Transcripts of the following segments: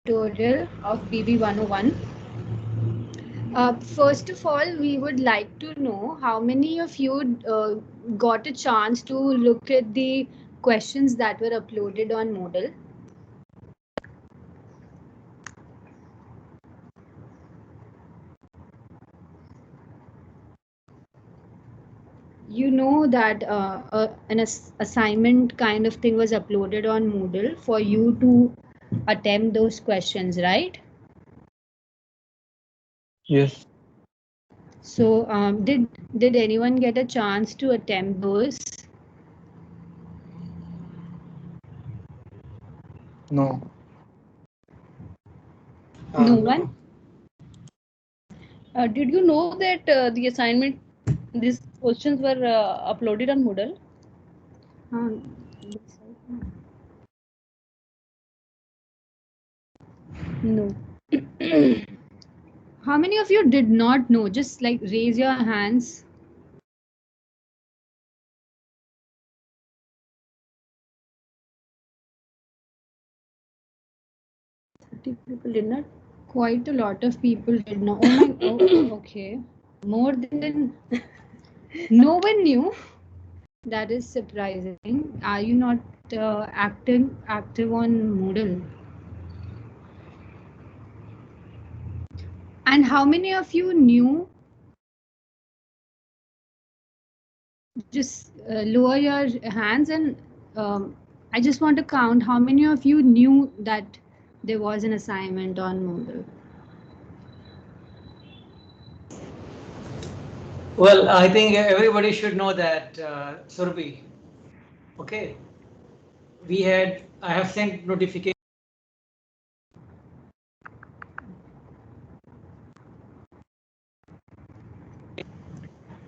tutorial of BB 101. First of all, we would like to know how many of you got a chance to look at the questions that were uploaded on Moodle. You know that an assignment kind of thing was uploaded on Moodle for you to attempt those questions, right? Yes. So, did anyone get a chance to attempt those? No. No one. Did you know that the assignment, these questions were uploaded on Moodle? No. How many of you did not know? Just like raise your hands. People did not. Quite a lot of people did not. Oh my. Oh, okay. More than no one knew. That is surprising. Are you not active on Moodle? And how many of you knew? Just lower your hands, and I just want to count how many of you knew that there was an assignment on Moodle. Well, I think everybody should know that, Surabhi. Okay. I have sent notification.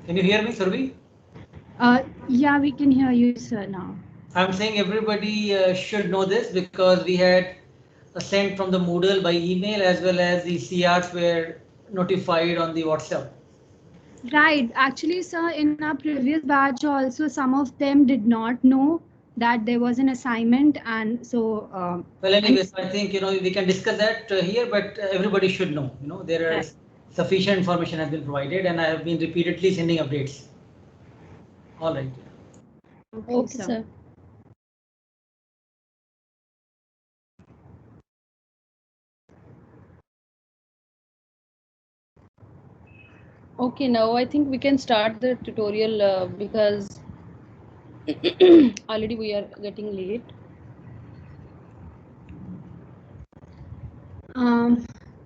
Can you hear me, Surabhi? Yeah, we can hear you, sir, now. I'm saying everybody should know this because we had sent from the Moodle by email as well as the CRs were notified on the WhatsApp. Right. Actually, sir, in our previous batch also, some of them did not know that there was an assignment, and so. Well, anyways, I think we can discuss that here, but everybody should know. There is sufficient information has been provided, and I have been repeatedly sending updates. All right. Okay, sir. Okay, now I think we can start the tutorial because already we are getting late.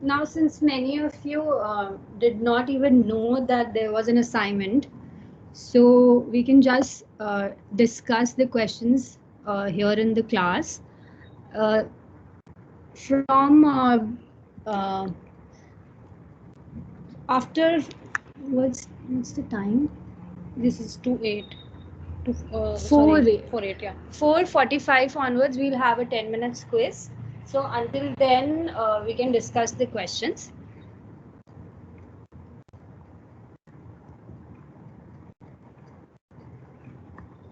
Now, since many of you did not even know that there was an assignment, so we can just discuss the questions here in the class. From after what's the time? This is 2:08 to 4:08, yeah. 4:45 onwards, we'll have a 10 minutes quiz. So until then, we can discuss the questions.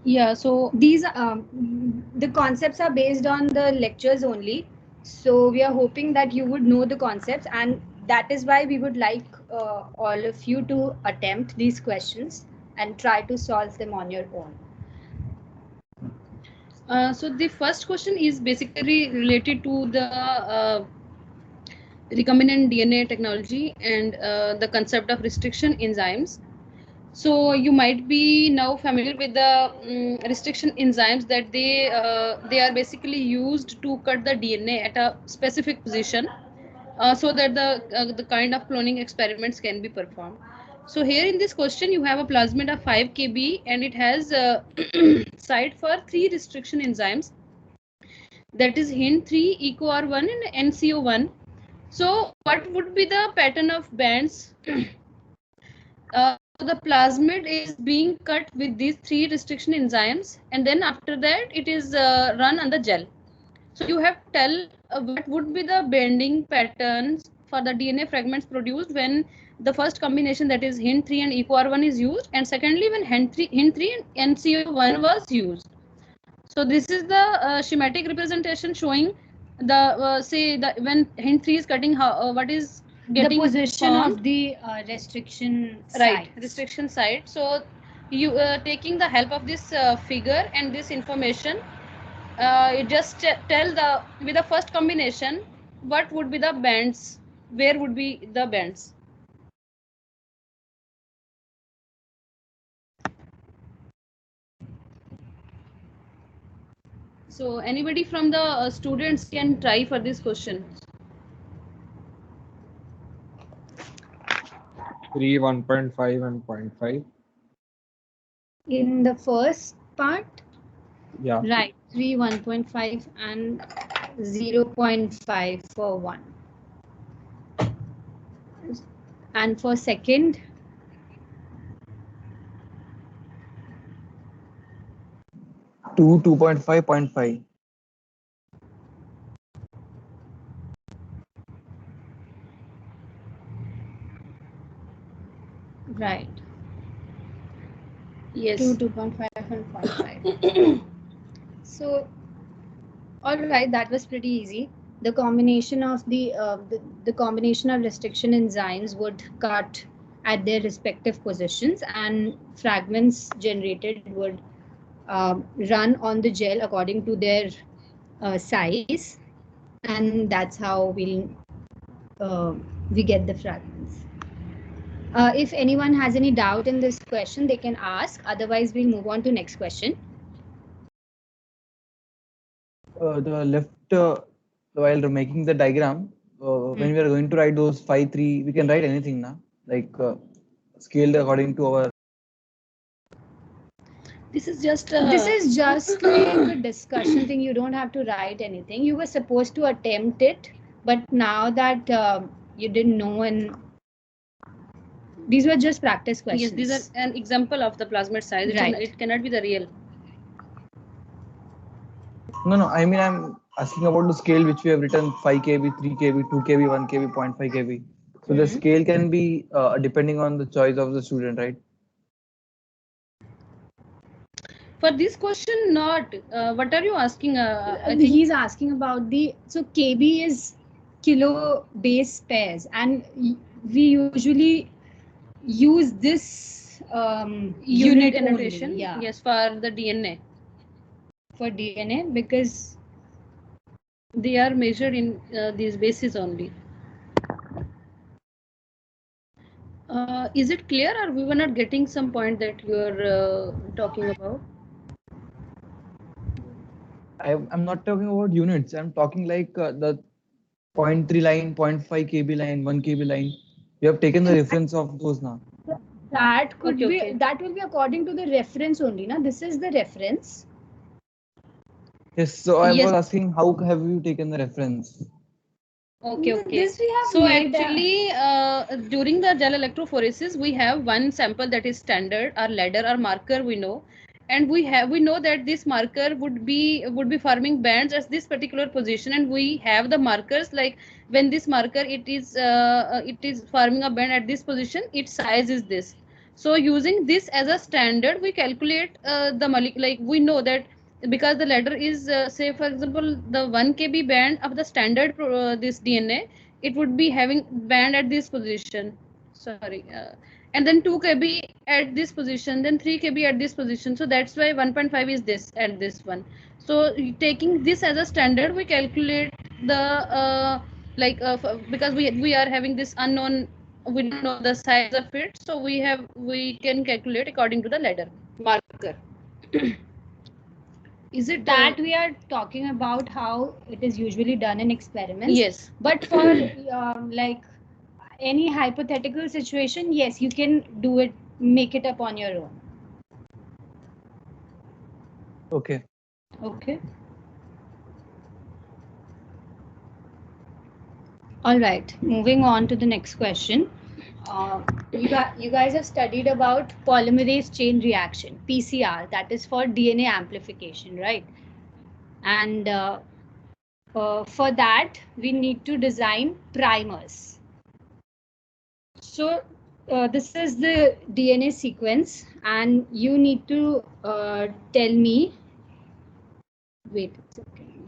Yeah, so these the concepts are based on the lectures only. So we are hoping that you would know the concepts, and that is why we would like all of you to attempt these questions and try to solve them on your own. So the first question is basically related to the recombinant DNA technology and the concept of restriction enzymes. So you might be now familiar with the restriction enzymes that they are basically used to cut the DNA at a specific position so that the kind of cloning experiments can be performed. So here in this question you have a plasmid of 5 kb and it has site for 3 restriction enzymes, that is HIN3, EcoR1 and NCO1. So what would be the pattern of bands? The plasmid is being cut with these 3 restriction enzymes, and then after that it is run on the gel. So you have to tell what would be the bending patterns for the DNA fragments produced when the first combination, that is HIN3 and EcoR1 is used, and secondly when HIN3 and NCO1 was used. So this is the schematic representation showing the say the when hint 3 is cutting, how what is getting the position formed? of the restriction Right, sites. restriction site. So you taking the help of this figure and this information, you just tell the with the first combination what would be the bands, where would be the bands. So anybody from the students can try for this question. 3, 1.5 and 0.5. In the first part, Yeah. right, 3, 1.5 and 0.5 for 1. And for second, 2, 2.5, 0.5. right, Yes. 2, 2.5 and 0.5. So, all right, that was pretty easy. The combination of the combination of restriction enzymes would cut at their respective positions, and fragments generated would run on the gel according to their size, and that's how we get the fragments. If anyone has any doubt in this question, they can ask. Otherwise, we'll move on to next question. The left, while making the diagram, when we are going to write those 5, 3, we can write anything now, like scaled according to our. This is just like a discussion thing. You don't have to write anything. You were supposed to attempt it, but now that you didn't know, and these were just practice questions. yes, these are an example of the plasmid size. Right. It cannot be the real. No, I mean, I'm asking about the scale which we have written 5 kb, 3 kb, 2 kb, 1 kb, 0.5 kb. So the scale can be depending on the choice of the student, right? For this question, not. What are you asking? I think He's asking about so kb is kilo base pairs, and we usually use this unit annotation. only, yeah, Yes, for the DNA. for DNA, because They are measured in these bases only. Is it clear, or we were not getting some point that you are talking about? I'm not talking about units. I'm talking like the 0.3 line, 0.5 kb line, 1 kb line. You have taken the reference of those now. that could Okay, be okay. that will be according to the reference only. Now this is the reference. Yes. So I Yes. was asking, how have you taken the reference? Okay, okay. This we have So made, actually, during the gel electrophoresis, we have one sample that is standard, or ladder, or marker we know, and we know that this marker would be forming bands at this particular position, and we have the markers like when this marker it is forming a band at this position, its size is this. So using this as a standard, we calculate the molecule, like we know that because the ladder is say for example the 1 kb band of the standard this DNA, it would be having band at this position, sorry, and then 2 kb at this position, then 3 kb at this position. So that's why 1.5 is this at this one. So taking this as a standard, we calculate the because we are having this unknown, we don't know the size of it, so we can calculate according to the ladder marker. Is it that we are talking about how it is usually done in experiments. Yes. But for like any hypothetical situation, yes, you can do it, make it up on your own. Okay. Okay. All right, moving on to the next question. You guys have studied about polymerase chain reaction, PCR, that is for DNA amplification, right? And for that, we need to design primers. So this is the DNA sequence, and you need to tell me, wait a second.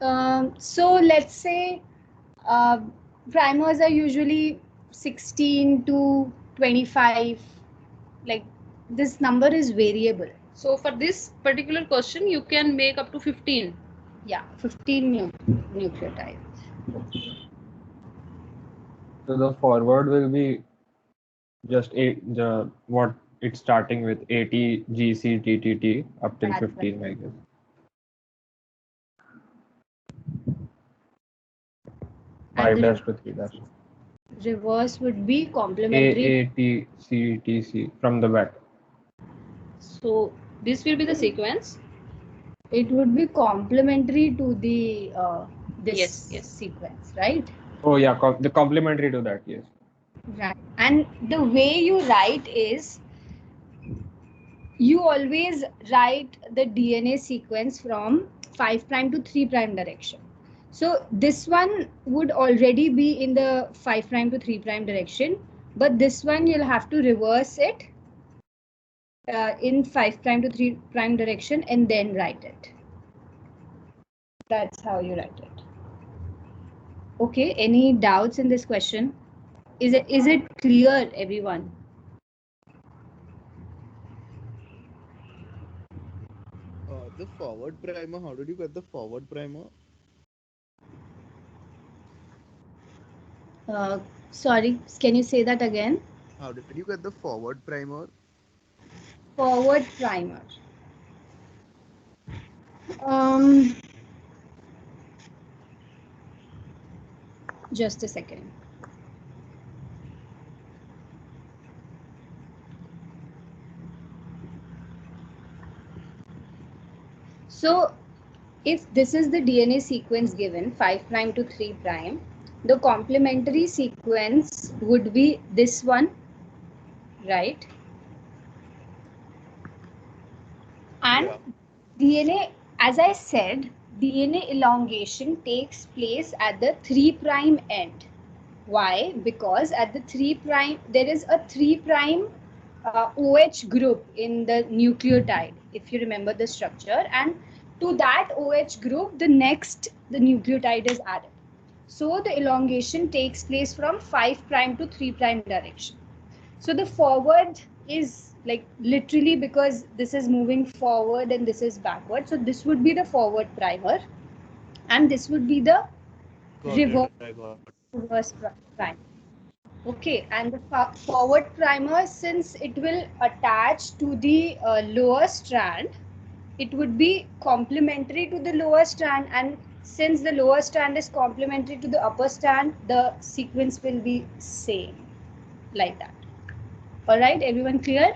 So let's say primers are usually 16 to 25. Like this number is variable. So for this particular question, you can make up to 15. Yeah, 15 nucleotides. So the forward will be just what it's starting with 80 GC TTT up till That's 15, I guess. And 5 dash to 3 dash. reverse would be complementary. AATCTC from the back. So this will be the sequence. It would be complementary to the this Yes. sequence, right? Oh yeah, the complementary to that, yes. Right. And the way you write is you always write the DNA sequence from 5' to 3' direction. So this one would already be in the 5' to 3' direction, but this one you'll have to reverse it in 5' to 3' direction and then write it. That's how you write it. Okay, any doubts in this question? Is it clear, everyone? The forward primer, how did you get the forward primer? Sorry, can you say that again? How did you get the forward primer? Forward primer. Um, just a second. So if this is the DNA sequence given 5' to 3', the complementary sequence would be this one, right? And Yeah. DNA, as I said, DNA elongation takes place at the 3' end. Why? Because at the 3' there is a 3' OH group in the nucleotide, if you remember the structure, and to that OH group the nucleotide is added. So the elongation takes place from 5' to 3' direction. So the forward is like literally because this is moving forward and this is backward. So this would be the forward primer and this would be the Got reverse, it. I got it. reverse primer. Okay, and the forward primer, since it will attach to the lower strand, it would be complementary to the lower strand, and since the lower strand is complementary to the upper strand, the sequence will be same, like that. All right, everyone clear?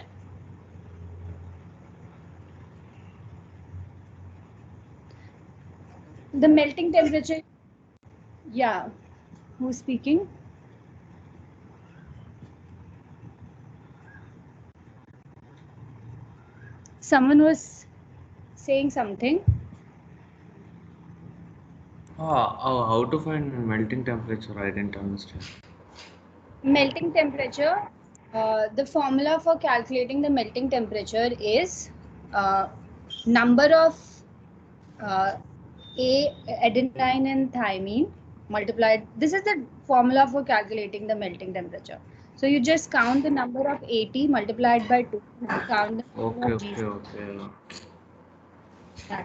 The melting temperature, yeah, who's speaking? Someone was saying something. How to find melting temperature? I didn't understand. Melting temperature, the formula for calculating the melting temperature is number of adenine and thymine multiplied. This is the formula for calculating the melting temperature. So you just count the number of AT multiplied by 2, count the number of G. Okay.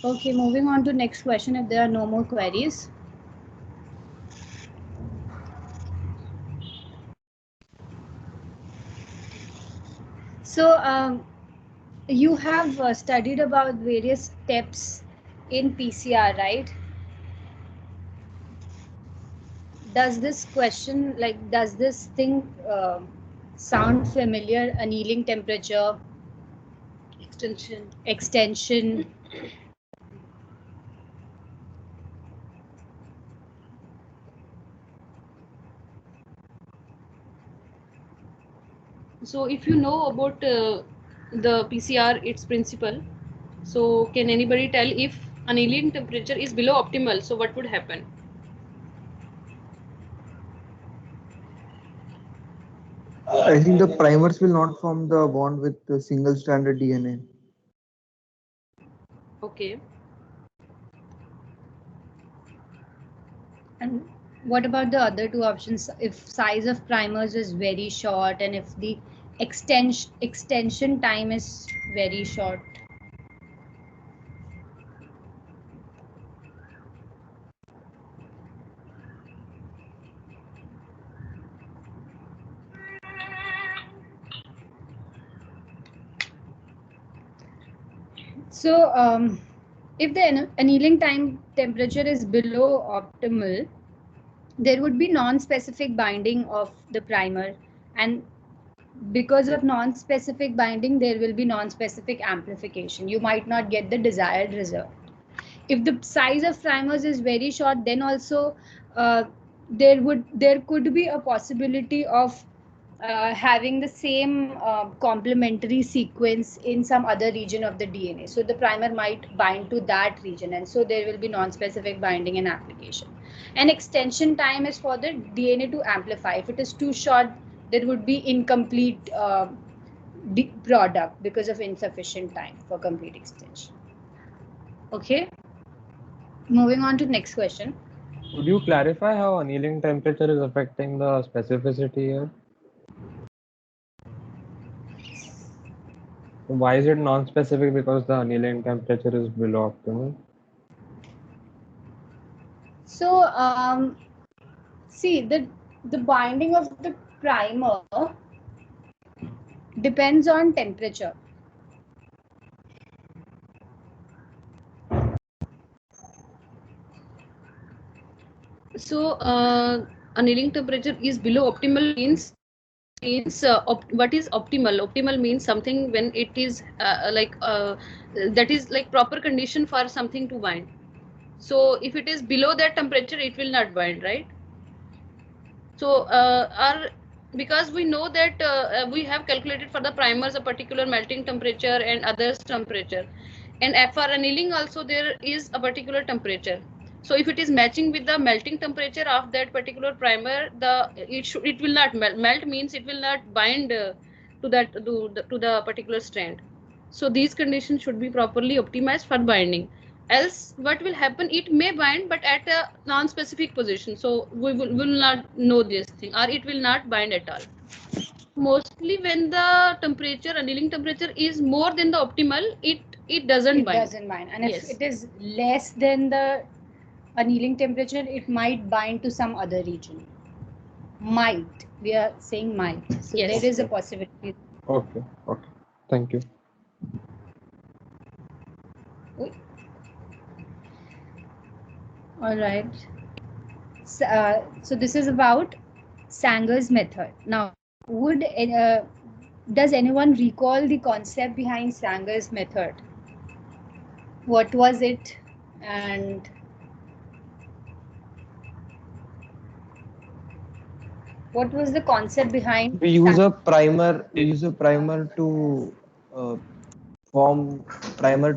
Okay, moving on to next question if there are no more queries. So you have studied about various steps in PCR, right? Does this question, like, does this thing sound familiar? Annealing temperature, extension. So if you know about the PCR, its principle, so can anybody tell if annealing temperature is below optimal, so what would happen? I think the primers will not form the bond with the single stranded DNA. Okay. And what about the other two options? If size of primers is very short and if the extension time is very short. So if the annealing temperature is below optimal, there would be non-specific binding of the primer, and because of non-specific binding, there will be non-specific amplification. You might not get the desired result. If the size of primers is very short, then also there could be a possibility of having the same complementary sequence in some other region of the DNA. So the primer might bind to that region, and so there will be non-specific binding and application. And extension time is for the DNA to amplify. If it is too short, there would be incomplete product because of insufficient time for complete extension. Okay. Moving on to next question. Could you clarify how annealing temperature is affecting the specificity here? Why is it non-specific? Because the annealing temperature is below optimal. So see, the binding of the primer depends on temperature. So annealing temperature is below optimal means what is optimal? Optimal means something when it is that is like proper condition for something to bind. So if it is below that temperature, it will not bind, right? So because we know that we have calculated for the primers a particular melting temperature and others temperature, and for annealing also there is a particular temperature. So if it is matching with the melting temperature of that particular primer, it will not melt means it will not bind to the particular strand. So these conditions should be properly optimized for binding. Else what will happen, it may bind but at a non-specific position, so we will not know this thing, or it will not bind at all. Mostly when the temperature, annealing temperature is more than the optimal, it doesn't bind. And if it is less than the annealing temperature, it might bind to some other region. Might, we are saying might, so Yes. there is a possibility. Okay, thank you. All right. So this is about Sanger's method. Now, does anyone recall the concept behind Sanger's method? What was it? And what was the concept behind? We use a primer. We use a primer to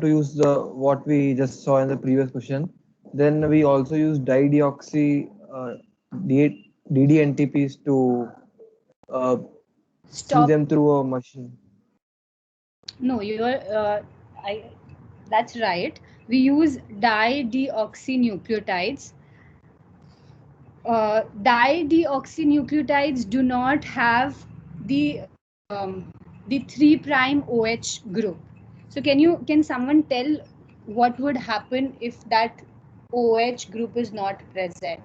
use the what we just saw in the previous question. Then we also use dideoxy DDNTPs to see them through a machine. No, that's right. We use dideoxynucleotides. Dideoxynucleotides do not have the 3' OH group. So can someone tell what would happen if that OH group is not present?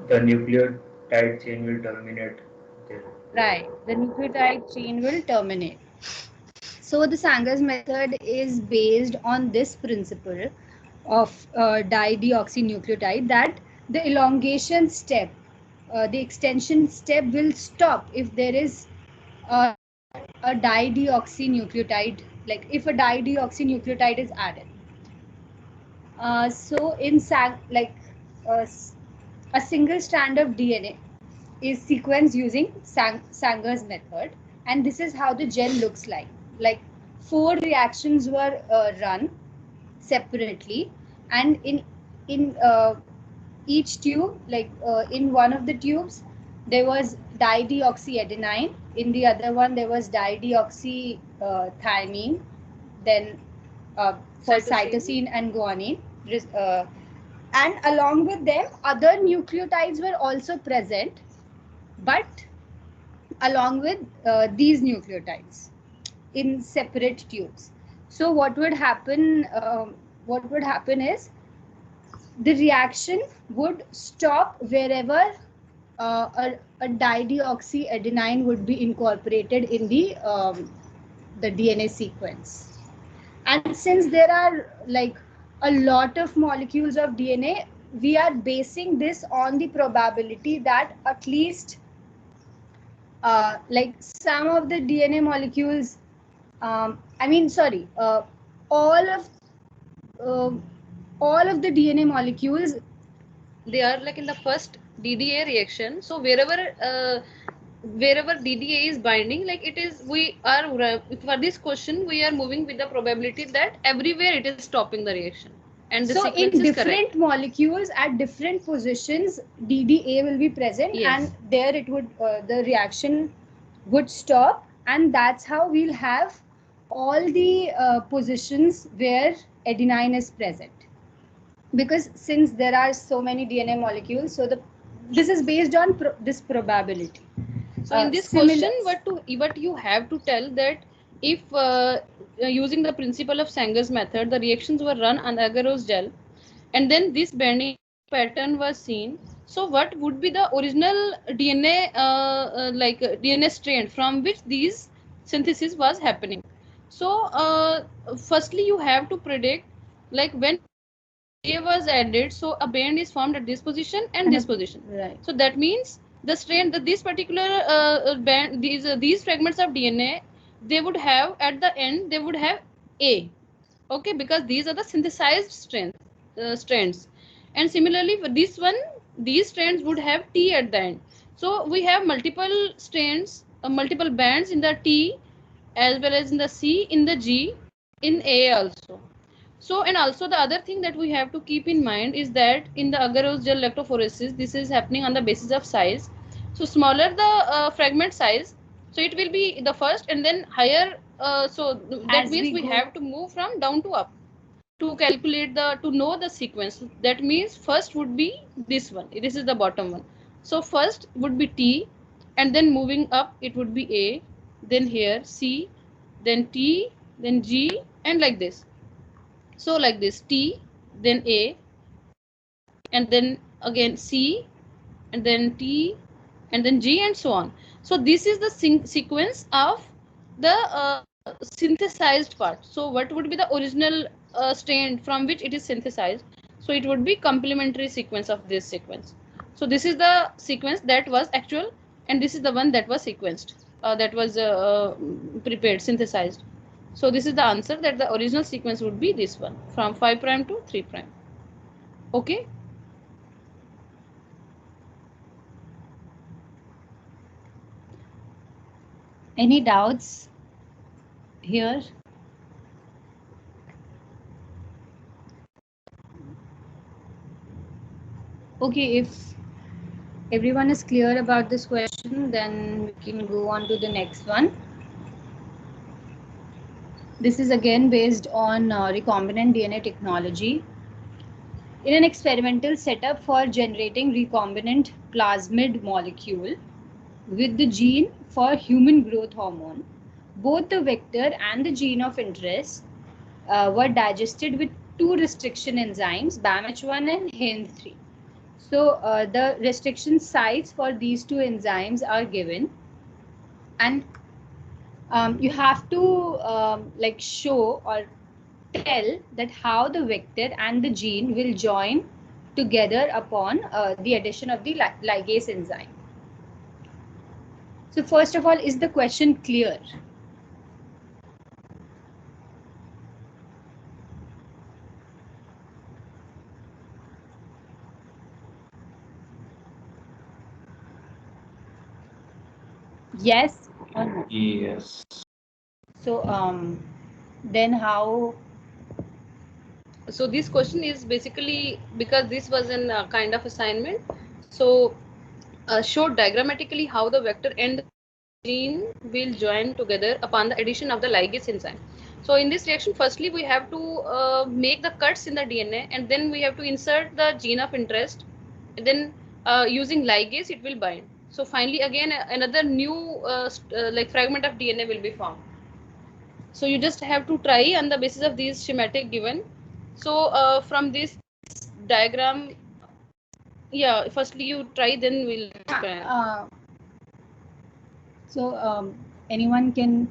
The nucleotide chain will terminate there. Right, the nucleotide chain will terminate. So the Sanger's method is based on this principle of dideoxynucleotide, that the elongation step, the extension step will stop if there is a dideoxynucleotide, like if a dideoxynucleotide is added. So in a single strand of DNA is sequenced using Sanger's method, and this is how the gel looks like. Like 4 reactions were run separately, and in each tube, in one of the tubes, there was dideoxyadenine. In the other one, there was dideoxythymine. Then for cytosine and guanine. And along with them, other nucleotides were also present, but along with these nucleotides in separate tubes. So what would happen? Is the reaction would stop wherever a dideoxyadenine would be incorporated in the DNA sequence. And since there are like a lot of molecules of DNA, we are basing this on the probability that at least like some of the DNA molecules, all of the DNA molecules, they are like in the first DDA reaction. So wherever DDA is binding, like it is, we are for this question we are moving with the probability that everywhere it is stopping the reaction, and the so sequence in is different correct. molecules at different positions, DDA will be present, Yes. and there it would the reaction would stop, and that's how we'll have all the positions where adenine is present. Because since there are so many DNA molecules, so this is based on this probability. So in this question, what you have to tell that if using the principle of Sanger's method, the reactions were run on agarose gel, and then this bending pattern was seen. So what would be the original DNA DNA strand from which these synthesis was happening? So firstly, you have to predict like when A was added, so a band is formed at this position and this position. Right. So that means the strand, this particular band, these fragments of DNA, they would have at the end, they would have A. Okay, because these are the synthesized strands. And similarly for this one, these strands would have T at the end. So we have multiple strands, multiple bands in the T as well as in the C, in the G, in A also. So, and also the other thing that we have to keep in mind is that in the agarose gel electrophoresis, this is happening on the basis of size. So smaller the fragment size, so it will be the first, and then higher. So that As means we have to move from down to up to calculate to know the sequence. That means first would be this one. This is the bottom one. So first would be T, and then moving up it would be A, then here C, then T, then G, and like this. So like this, T, then A, and then again C, and then T, and then G, and so on. So this is the sequence of the synthesized part. So what would be the original strand from which it is synthesized? So it would be complementary sequence of this sequence. So this is the sequence that was actual, and this is the one that was sequenced, that was prepared, synthesized. So this is the answer, that the original sequence would be this one, from 5' to 3'. Okay. Any doubts here? Okay, if everyone is clear about this question, then we can go on to the next one. This is again based on recombinant DNA technology. In an experimental setup for generating recombinant plasmid molecule with the gene for human growth hormone, both the vector and the gene of interest were digested with two restriction enzymes, BAMH1 and HIND3. So the restriction sites for these two enzymes are given, and you have to like show or tell that how the vector and the gene will join together upon the addition of the ligase enzyme. So first of all, is the question clear? Yes or no? Yes. So then how? So this question is basically because this was an kind of assignment. So show diagrammatically how the vector and the gene will join together upon the addition of the ligase enzyme. So in this reaction, firstly we have to make the cuts in the DNA, and then we have to insert the gene of interest. Then using ligase it will bind. So finally again another new like fragment of DNA will be formed. So you just have to try on the basis of these schematic given. So from this diagram, yeah, firstly you try, then we'll explain. So anyone can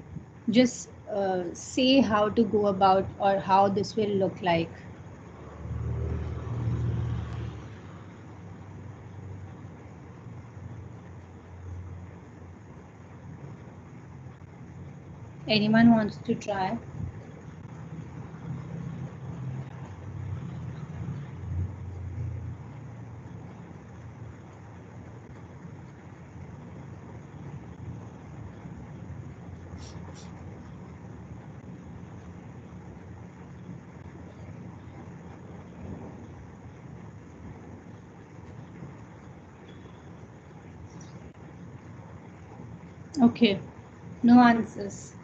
just say how to go about or how this will look like. Anyone wants to try? Okay, no answers.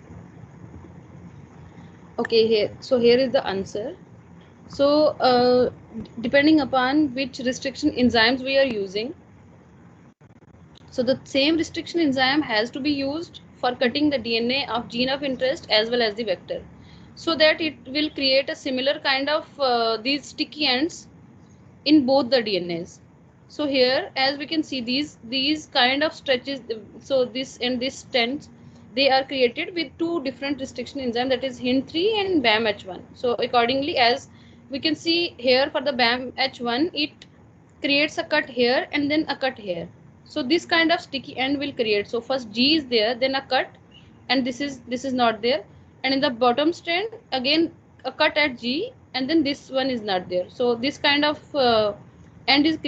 Okay, here is the answer. So depending upon which restriction enzymes we are using, so the same restriction enzyme has to be used for cutting the DNA of gene of interest as well as the vector, so that it will create a similar kind of these sticky ends in both the DNAs. So here, as we can see, these kind of stretches, so this and this stents, they are created with two different restriction enzymes, that is HIND3 and BAMH1. So accordingly, as we can see here, for the BAMH1, it creates a cut here and then a cut here. So this kind of sticky end will create. So first G is there, then a cut, and this is not there. And in the bottom strand, again a cut at G, and then this one is not there. So this kind of end is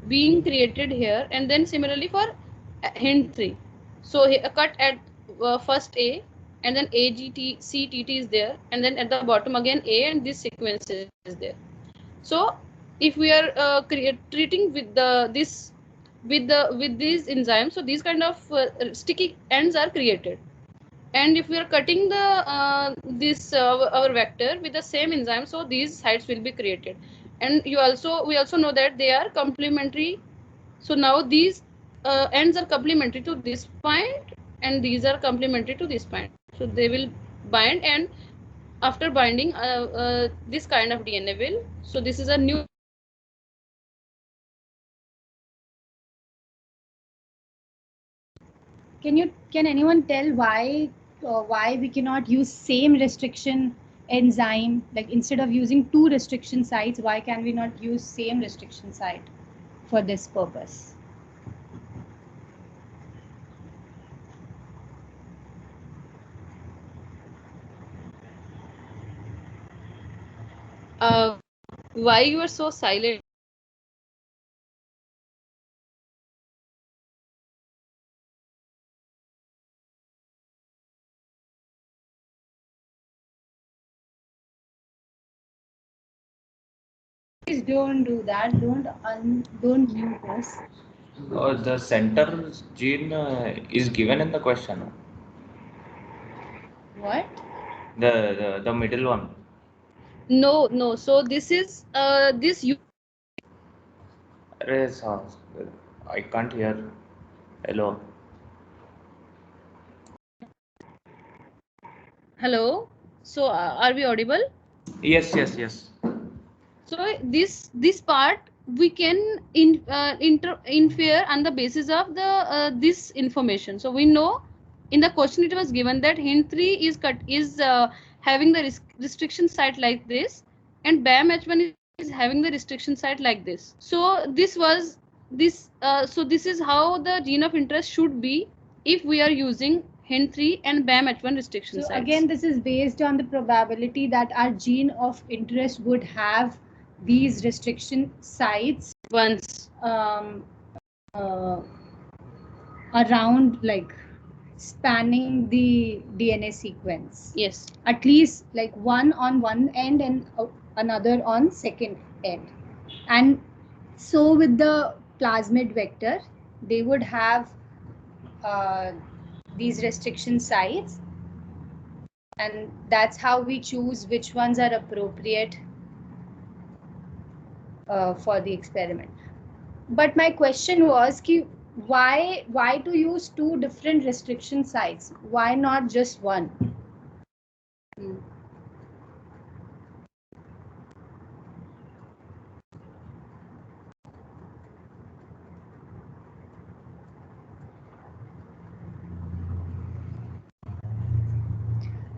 being created here, and then similarly for HIND3. So a cut at first A, and then AGTCTT is there, and then at the bottom again A, and this sequence is there. So if we are treating with these enzymes, so these kind of sticky ends are created. And if we are cutting the our vector with the same enzyme, so these sites will be created. And we also know that they are complementary. So now these ends are complementary to this point, and these are complementary to this point. So they will bind, and after binding, this kind of DNA will. So this is a new. Can anyone tell why we cannot use same restriction enzyme? Like instead of using two restriction sites, why can we not use same restriction site for this purpose? Why you are so silent? Please don't do that. Don't mute us. The center gene is given in the question. What? The middle one. No. So this is this you. I can't hear. Hello. Hello. So are we audible? Yes. So this part we can infer on the basis of the this information. So we know in the question it was given that HIND3 is having the restriction site like this, and BAMH1 is having the restriction site like this. So this was this. So this is how the gene of interest should be if we are using HIND3 and BAMH1 restriction sites. So again, this is based on the probability that our gene of interest would have these restriction sites once around, like spanning the DNA sequence. Yes. At least like one on one end and another on second end. And so with the plasmid vector, they would have these restriction sites, and that's how we choose which ones are appropriate for the experiment. But my question was ki why to use two different restriction sites? Why not just one?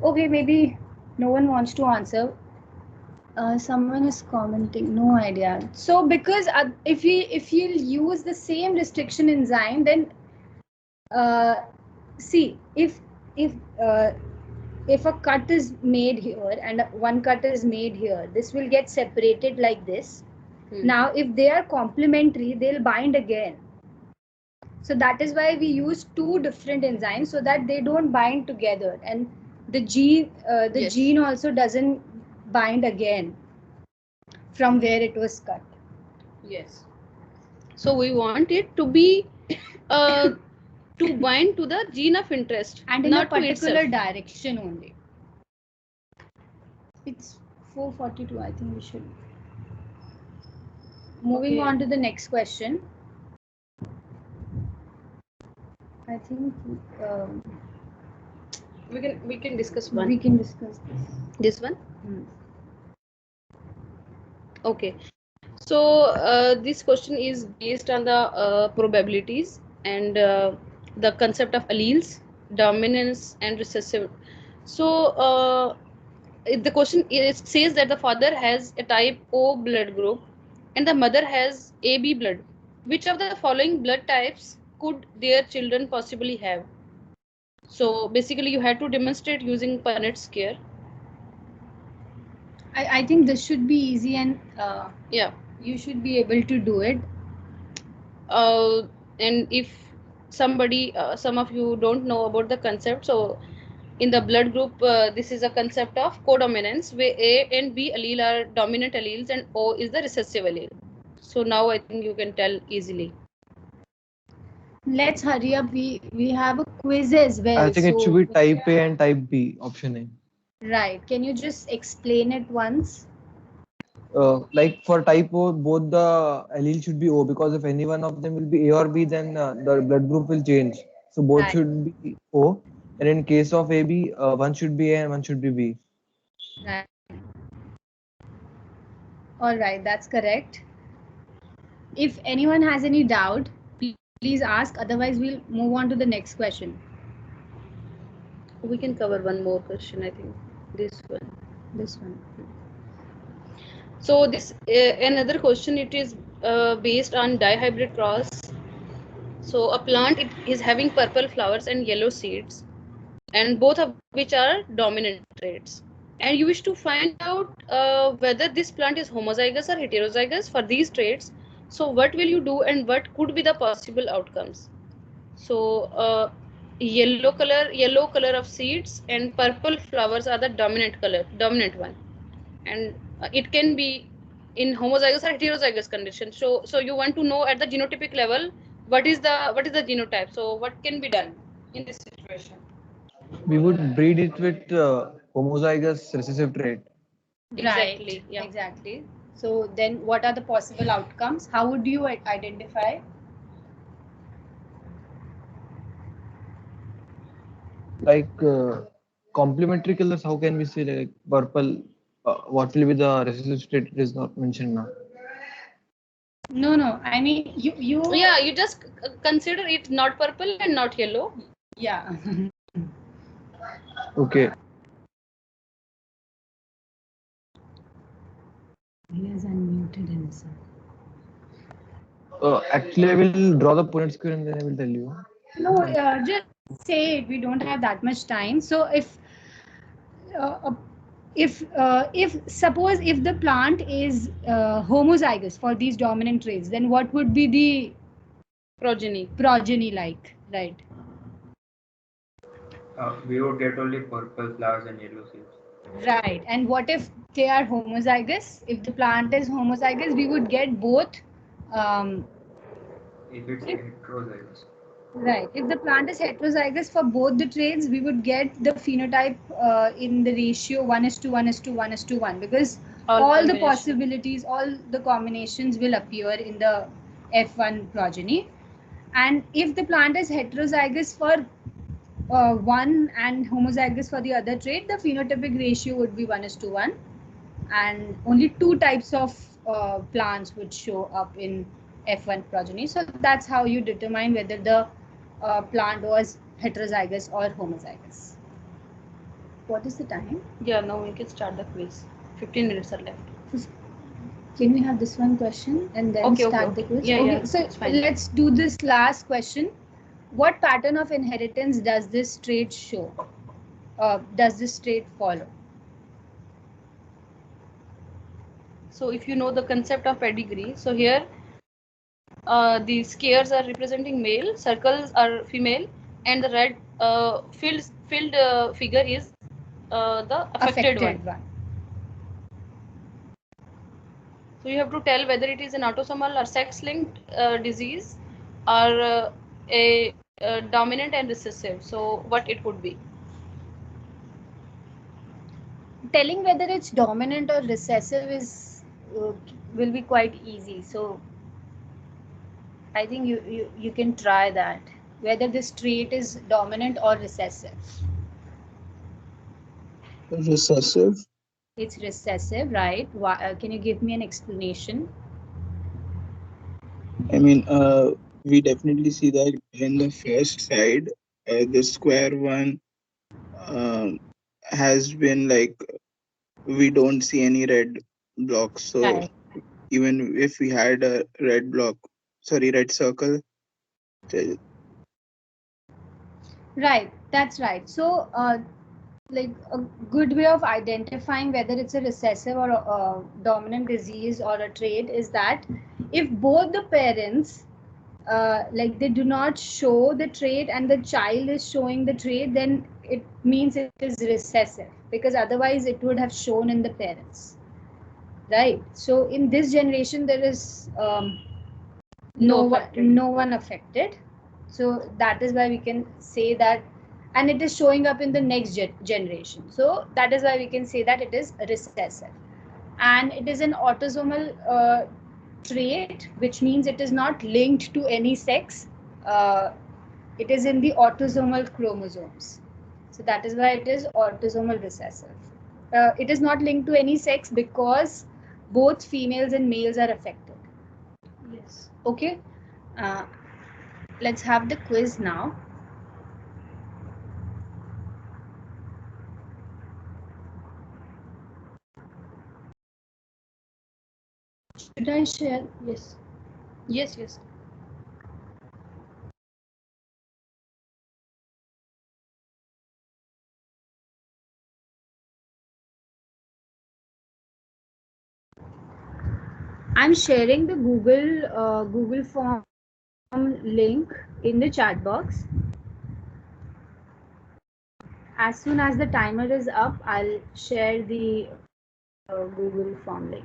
Okay, maybe no one wants to answer. Someone is commenting, no idea. So because if you use the same restriction enzyme, then see if a cut is made here and one cut is made here, this will get separated like this. Now if they are complementary, they'll bind again. So that is why we use two different enzymes, so that they don't bind together, and the gene Yes. gene also doesn't bind again from where it was cut. Yes. So we want it to be to bind to the gene of interest, And in not a particular to itself. direction only. It's 4:42. I think we should. Moving Okay. on to the next question. I think We can discuss one. we can discuss this. This one. Hmm. Okay. So this question is based on the probabilities and the concept of alleles, dominance, and recessive. So the question is, says that the father has a type O blood group and the mother has AB blood. Which of the following blood types could their children possibly have? So basically, you had to demonstrate using Punnett scale. I think this should be easy, and Yeah. you should be able to do it. And if somebody, some of you don't know about the concept, so in the blood group, this is a concept of codominance, where A and B allele are dominant alleles and O is the recessive allele. So now I think you can tell easily. Let's hurry up. We have a quiz as well. I think it should so- be type A and type B, option A. Right. Can you just explain it once? Like for type O, both the allele should be O, because if any one of them will be A or B, then the blood group will change. So both Right. should be O. And in case of AB, one should be A and one should be B. Right. All right, that's correct. If anyone has any doubt, please ask. Otherwise, we'll move on to the next question. We can cover one more question, I think. This one. This one. So this another question. It is based on dihybrid cross. So a plant it is having purple flowers and yellow seeds, and both of which are dominant traits. And you wish to find out whether this plant is homozygous or heterozygous for these traits. So what will you do, and what could be the possible outcomes? So yellow color of seeds and purple flowers are the dominant one, and it can be in homozygous or heterozygous condition. So you want to know at the genotypic level what is the genotype. So what can be done in this situation? We would breed it with homozygous recessive trait. Exactly, Right. yeah. Exactly. So then, what are the possible outcomes? How would you identify? Like complementary colors, how can we say like purple? What will be the recessive trait? It is not mentioned now. No. I mean, you. Yeah, you just consider it not purple and not yellow. Yeah. Okay. He is unmuted himself. Actually, I will draw the Punnett square and then I will tell you. No, just say it. We don't have that much time. So if suppose if the plant is homozygous for these dominant traits, then what would be the progeny like? Right. We would get only purple flowers and yellow seeds. Right. And what if they are homozygous? If the plant is homozygous, we would get both if it's heterozygous. Right. If the plant is heterozygous for both the traits, we would get the phenotype in the ratio 1:1:1:1 because all the possibilities, all the combinations will appear in the F1 progeny. And if the plant is heterozygous for one and homozygous for the other trait, the phenotypic ratio would be 1:1. And only two types of plants would show up in F1 progeny. So that's how you determine whether the plant was heterozygous or homozygous. What is the time? Yeah, now we can start the quiz. 15 minutes are left. Can we have this one question and then start the quiz? Yeah, yeah. So let's do this last question. What pattern of inheritance does this trait show? Does this trait follow? So if you know the concept of pedigree, so here the squares are representing male, circles are female, and the red filled figure is the affected one. So you have to tell whether it is an autosomal or sex-linked disease or a dominant and recessive. So what it would be? Telling whether it's dominant or recessive is will be quite easy. So I think you can try that. Whether this trait is dominant or recessive. Recessive. It's recessive, right? Can you give me an explanation? I mean, we definitely see that in the first side, the square one has been like, we don't see any red blocks. So Right. even if we had a red circle. Right, that's right. So, like a good way of identifying whether it's a recessive or a dominant disease or a trait is that if both the parents like they do not show the trait and the child is showing the trait, then it means it is recessive because otherwise it would have shown in the parents, right? So in this generation there is no one affected, so that is why we can say that, and it is showing up in the next generation, so that is why we can say that it is recessive. And it is an autosomal trait, which means it is not linked to any sex. It is in the autosomal chromosomes, so that is why it is autosomal recessive. It is not linked to any sex because both females and males are affected. Yes. Okay, let's have the quiz now. Should I share? Yes. Yes, yes. I'm sharing the Google form link in the chat box. As soon as the timer is up, I'll share the Google form link.